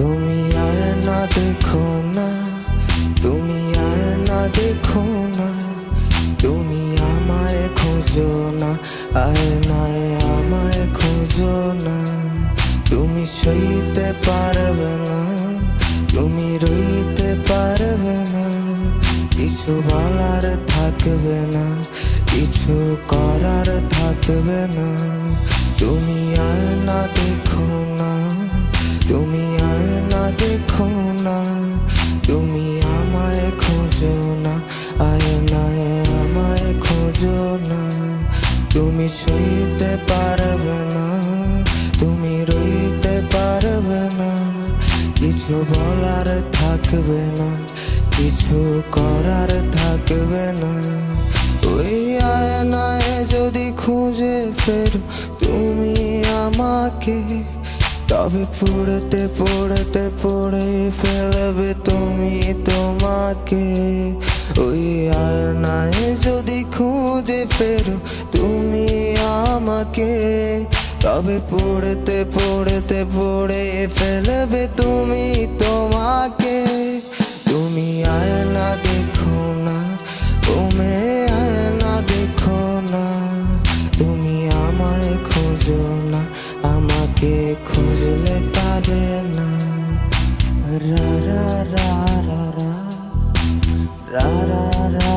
তুমি আয়না দেখো না, তুমি আয়না দেখো না, তুমি আমায় খোঁজো না, আয়নায় আমায় খোঁজো না। তুমি সইতে পারবে না, তুমি রইতে পারবে না, কিছু বলার থাকবে না, কিছু করার থাকবে না। তুমি আয়না দেখো না, তুমি আয়না দেখো না, তুমি আমায় খোঁজো না, আয়নায় আমায় খোঁজো না। তুমি সইতে পারবে না, তুমি রইতে পারবে না, কিছু বলার থাকবে না, কিছু করার থাকবে না। ওই আয়নায় যদি খুঁজে ফেরো তুমি আমাকে, তবে পড়তে পড়তে পড়ে ফেলবে তুমি তোমাকে। ওই আয়নায় যদি খুঁজে ফেরো তুমি আমাকে, তবে পড়তে পড়তে পড়ে ফেলবে তুমি তোমাকে। তুমি আয়না দেখো না, তুমি আয়না দেখো না, তুমি আমায় খোঁজো না, আমাকে খুঁজলে পাবে না। রা রা রা রা রা রা রা রা